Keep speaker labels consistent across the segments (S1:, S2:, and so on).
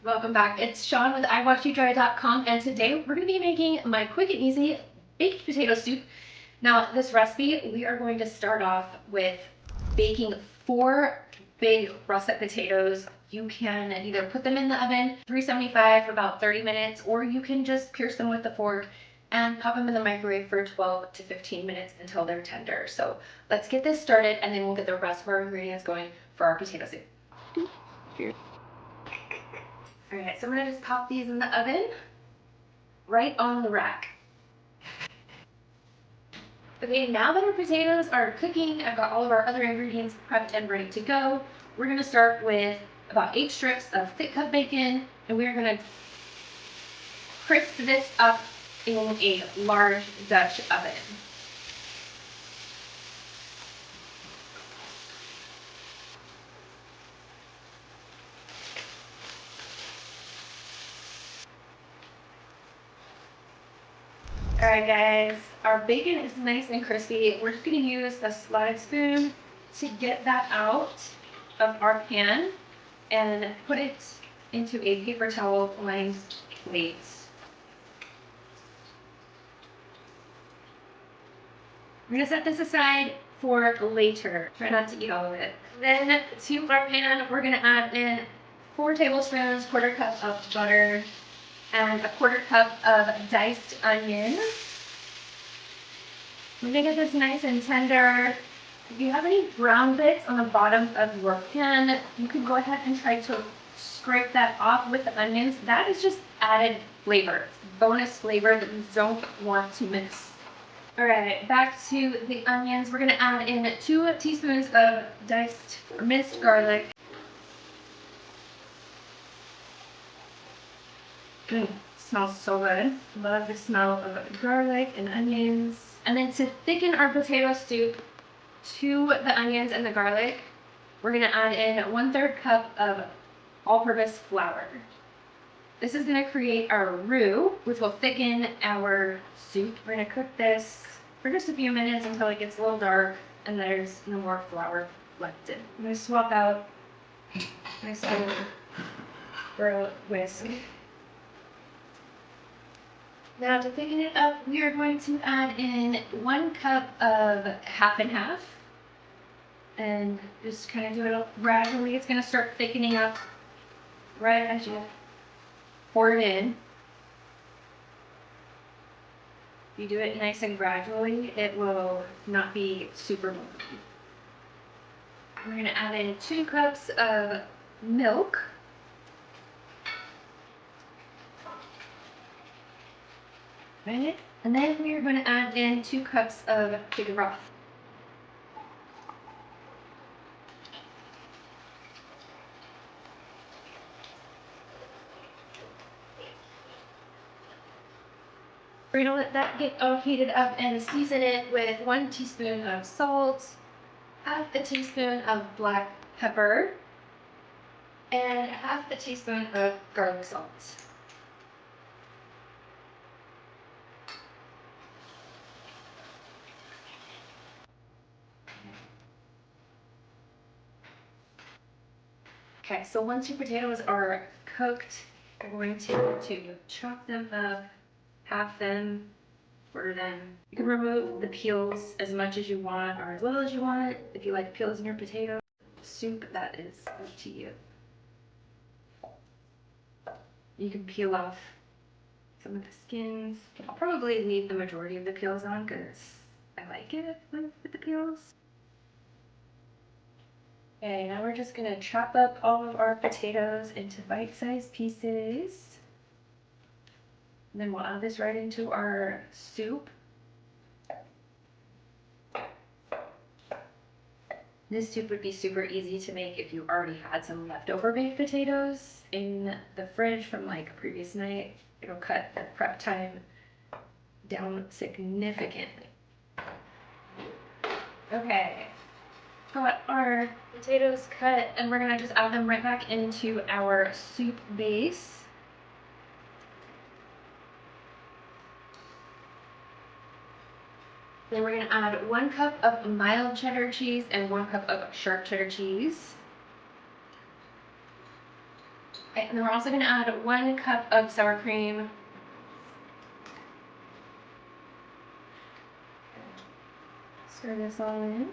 S1: Welcome back. It's Sean with iwatchyouDry.com, and today we're going to be making my quick and easy baked potato soup. Now, this recipe, we are going to start off with baking 4 big russet potatoes. You can either put them in the oven, 375 for about 30 minutes, or you can just pierce them with the fork and pop them in the microwave for 12 to 15 minutes until they're tender. So let's get this started, and then we'll get the rest of our ingredients going for our potato soup. All right, so I'm gonna just pop these in the oven right on the rack. Okay, now that our potatoes are cooking, I've got all of our other ingredients prepped and ready to go. We're gonna start with about 8 strips of thick cut bacon, and we're gonna crisp this up in a large Dutch oven. All right, guys, our bacon is nice and crispy. We're just gonna use a slotted spoon to get that out of our pan and put it into a paper towel lined plate. I'm gonna set this aside for later. Try not to eat all of it. Then to our pan, we're gonna add in 4 tablespoons, quarter cup of butter, and a quarter cup of diced onion. We're gonna get this nice and tender. If you have any brown bits on the bottom of your pan, you can go ahead and try to scrape that off with the onions. That is just added flavor, bonus flavor that you don't want to miss. All right, back to the onions. We're gonna add in 2 teaspoons of diced or minced garlic. Smells so good. Love the smell of garlic and onions. And then to thicken our potato soup to the onions and the garlic, we're gonna add in 1/3 cup of all-purpose flour. This is gonna create our roux, which will thicken our soup. We're gonna cook this for just a few minutes until it gets a little dark and there's no more flour left in. I'm gonna swap out my spoon for a whisk. Now to thicken it up, we are going to add in 1 cup of half and half. And just kind of do it gradually. It's going to start thickening up right as you pour it in. If you do it nice and gradually, it will not be super lumpy. We're going to add in 2 cups of milk. Right? And then we are going to add in 2 cups of chicken broth. We're going to let that get all heated up and season it with 1 teaspoon of salt, half a teaspoon of black pepper, and half a teaspoon of garlic salt. Okay, so once your potatoes are cooked, you're going to chop them up, half them, quarter them. You can remove the peels as much as you want or as little as you want. If you like peels in your potato soup, that is up to you. You can peel off some of the skins. I'll probably leave the majority of the peels on because I like it with the peels. Okay, now we're just gonna chop up all of our potatoes into bite-sized pieces. And then we'll add this right into our soup. This soup would be super easy to make if you already had some leftover baked potatoes in the fridge from like a previous night. It'll cut the prep time down significantly. Okay. Got our potatoes cut, and we're gonna just add them right back into our soup base. Then we're gonna add 1 cup of mild cheddar cheese and 1 cup of sharp cheddar cheese. Okay, and then we're also going to add 1 cup of sour cream. Stir this all in.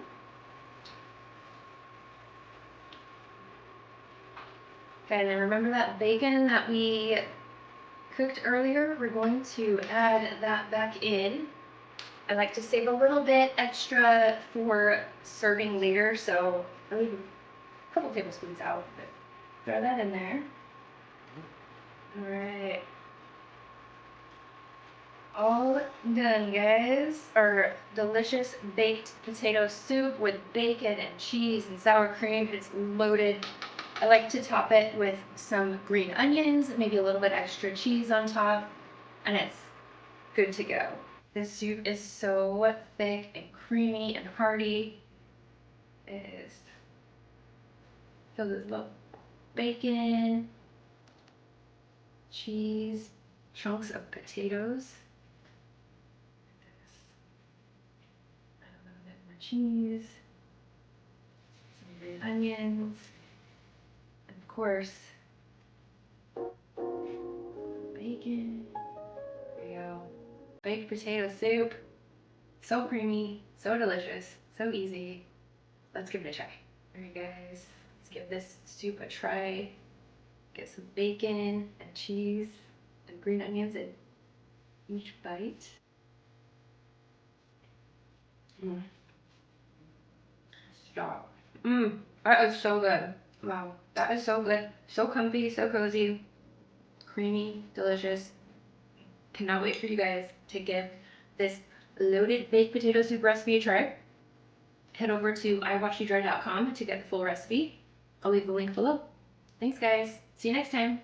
S1: Okay, and then remember that bacon that we cooked earlier? We're going to add that back in. I like to save a little bit extra for serving later, so I'll leave a couple tablespoons out, but throw that in there. All right. All done, guys. Our delicious baked potato soup with bacon and cheese and sour cream. It's loaded. I like to top it with some green onions, maybe a little bit extra cheese on top, and it's good to go. This soup is so thick and creamy and hearty. It is filled with little bacon, cheese, chunks of potatoes. A little bit more cheese, some green onions, and of course, bacon. There you go. Baked potato soup. So creamy, so delicious, so easy. Let's give it a try. Alright guys, let's give this soup a try. Get some bacon and cheese and green onions in each bite. Stop. That is so good. Wow, that is so good. So comfy, so cozy, creamy, delicious. Cannot wait for you guys to give this loaded baked potato soup recipe a try. Head over to iwatchyouDry.com to get the full recipe. I'll leave the link below. Thanks guys. See you next time.